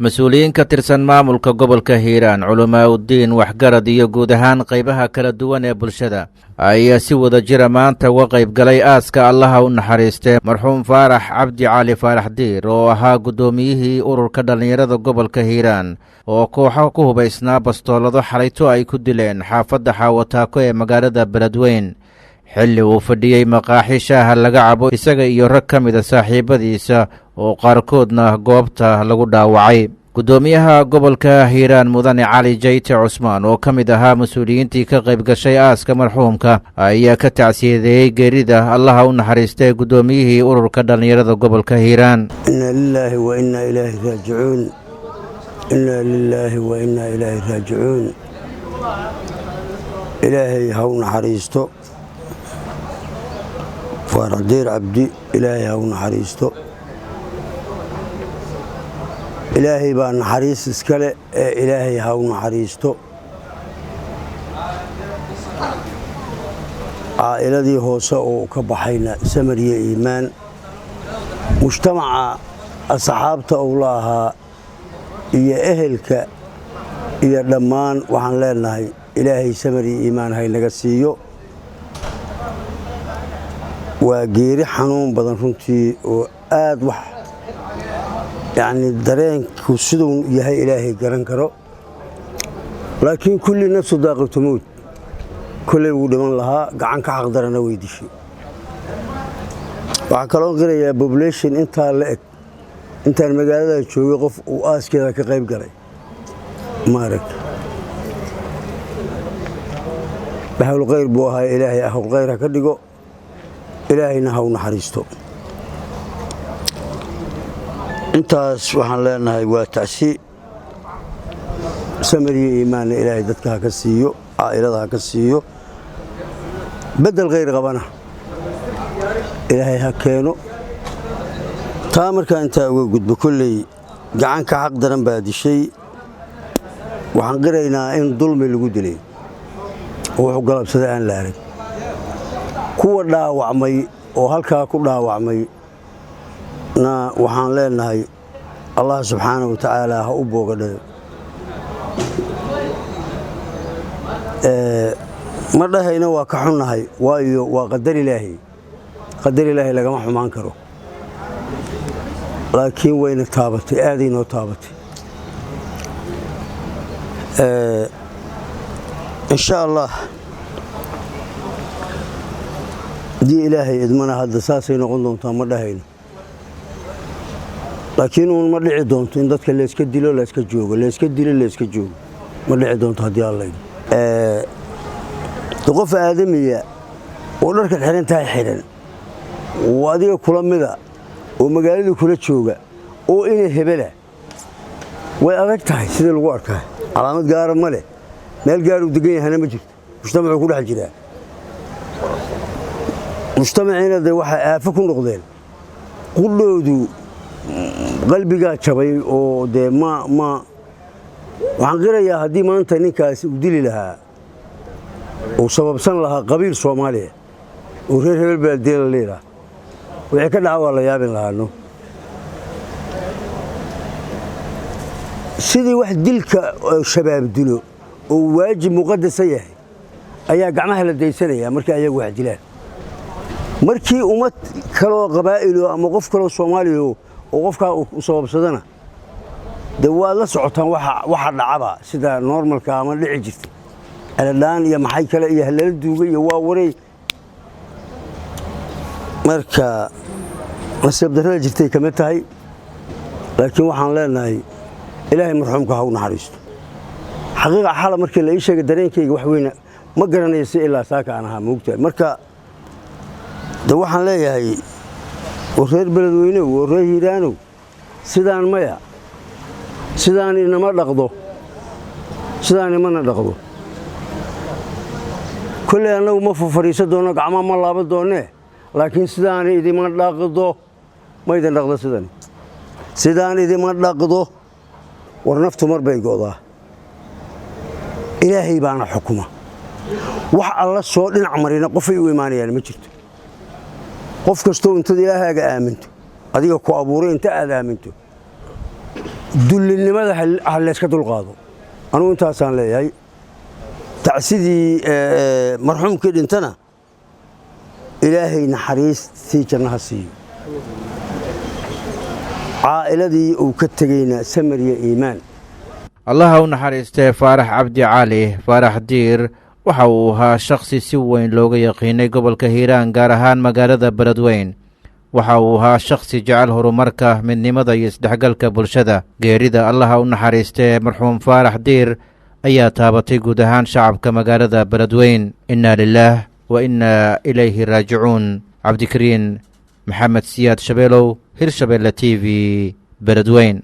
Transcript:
mas-uuliyiin ka tirsan maamulka gobolka hiiraan culimaauddiin waxgarad iyo guud ahaan qaybaha kala duwan ee bulshada ayaa si wada jira maanta uga qayb galay aaska allaha u naxariistee marxuum faarax cabdi cali faarax diir oo ahaa guddoomiyihii ururka dhallinyarada gobolka hiiraan oo kooxo ku hubaysnaa bastoolado xalayto ay ku dileen xaafadda xaawataako ee magaalada beledweyn xilli uu fadhiyey maqaaxi shaaha laga cabo isaga iyo rag ka mida saaxiibadiisa oo qaarkoodna goobta lagu dhaawacay guddoomiyaha gobolka hiiraan mudane cali jayte cusmaan oo ka mid ahaa mas-uuliyiintii ka qayb gashay aaska marxuumka ayaa ka tacsiyadeeyey geerida allaha u naxariistay guddoomiyihii ururka dhallinyarada gobolka hiiraan. inna lilaahi wa innaa ilaahi raajicuun inna lilaahi wa innaa ilaahi raajicuun ilaahay ha u naxariisto faarax diir cabdi ilaahay ha u naxariisto ilaahay baa naxariis iskale ee ilaahay ha u naxariisto caa'iladii hoose oo ka baxayna samir iyo iimaan mujtamaca asxaabta uu la ahaa iyo ehelka iyo dhammaan waxaan leenahay ilaahay samir iyo iimaan haynaga siiyo waa geeri xanuun badan runtii oo aad wax yacni dareenku siduu yahay ilaahay garan karo laakiin kulli nafsu daaqatu mawt kolley wuu dhiman lahaa gacan ka xaqdarana way dishay waxaa kaloo qirayaa population intaa la eg intaan magaalada joogay qof uu aaskeeda ka qayb galay maarag ahlul khayr buu ahaa ilaahay ahlul khayr ha ka dhigo ilaahayna ha u naxariisto intaas waxaan leenahay waa tacsi samir iyo iimaanna ilaahay dadka ha ka siiyo caa'ilada ha ka siiyo beddel khayr qabana ilaahay ha keeno taa markaa intaa uga gudbo kolley gacan ka xaq daran baa dishay waxaan qiraynaa in dulmi lagu dilay oo wuxuu galabsaday aan la arag kuwa dhaawacmay oo halkaa ku dhaawacmay na waxaan leenahay allah subxaanahu wa tacaala ha u boogadhayo ma dhahayna waa ka xunnahay waayo waa qadar ilaahay lagama xumaan karo laakiin wayna taabatay aaday noo taabatay insha allah haddii ilaahay idmana hadda saasay noqon doontaa ma dhahayno laakiin uun ma dhici doonto in dadka layska dilo layska joogo layska dilo layska joogo ma dhici doonto haddii alla idmo qof aadamiya oo dharkan xihan tahay xihan oo adiga kula mida oo magaalada kula jooga oo ina hebela way adag tahay sidii lagu arkaa calaamad gaara ma leh meel gaar uu degan yahana ma jirto mujtamacuu ku dhex jiraa mujtamaciina dee waxay aafo ku noqdeen qudhoodu qalbigaa jabay oo dee waxaan qirayaa haddii maanta ninkaasi uu dili lahaa uu sababsan lahaa qabiil soomaaliya oo reer hebel baa dila liiraa wixii ka dhaca waa la yaabin lahaano sidii wax dilka shabaab dilo oo waajib muqadasa yahay ayaa gacmaha la daysanayaa markii ayagu wax dilaan markii ummad kaloo qabaa'ilo ama qof kaloo soomaaliya oo qofkaa u sababsadana dee waad la socotaan waxa dhacaba sida normalka ama dhici jirta aladhaan iyo maxay kale iyo halala duuga iyo waa waray marka nasiib darrada jirtay ka mid tahay laakiin waxaan leenahay ilaahay marxuumka ha u naxariisto xaqiiqa xala markii la ii sheegay dareenkayga wax weyna ma garanayo si ilaa saaka aan ahaa moogtahay marka de waxaan leeyahay oo reer beledweynow oo reer hiiraanow sidaan maya sidaan inama dhaqdo sidaan imana dhaqdo kolley annagu ma fariisan doono gacmaa ma laaban doonee laakiin sidaan idima dhaqdo ma idin dhaqdo sidaan idima dhaqdo war naftu mar bay go'daa ilaahay baana xukuma wax alla soo dhinac marina qofay u imaanayaan ma jirto qof kastoo intaad ilaahaaga aaminto adiga ku abuuray inta aad aaminto dullinimada ha layska dulqaado anugu intaasaan leeyahay tacsidii marxuumkii dhintana ilaahay naxariistii jannaha siiyo caa'iladii uu ka tegeyna samir iyo iimaan allaha u naxariistee faarax cabdi cali faarax diir waxa uu ahaa shakhsi si weyn looga yaqiinay gobolka hiiraan gaar ahaan magaalada beledweyn waxa uu ahaa shakhsi jecel horumarka midnimada iyo isdhexgalka bulshada geerida allaha u naxariistee marxuum faarax diir ayaa taabatay guud ahaan shacabka magaalada beledweyn innaa lilaah wa innaa ilayhi raajicuun cabdikariin maxamed siyaad shabeelow hirshabeelle t v beledweyn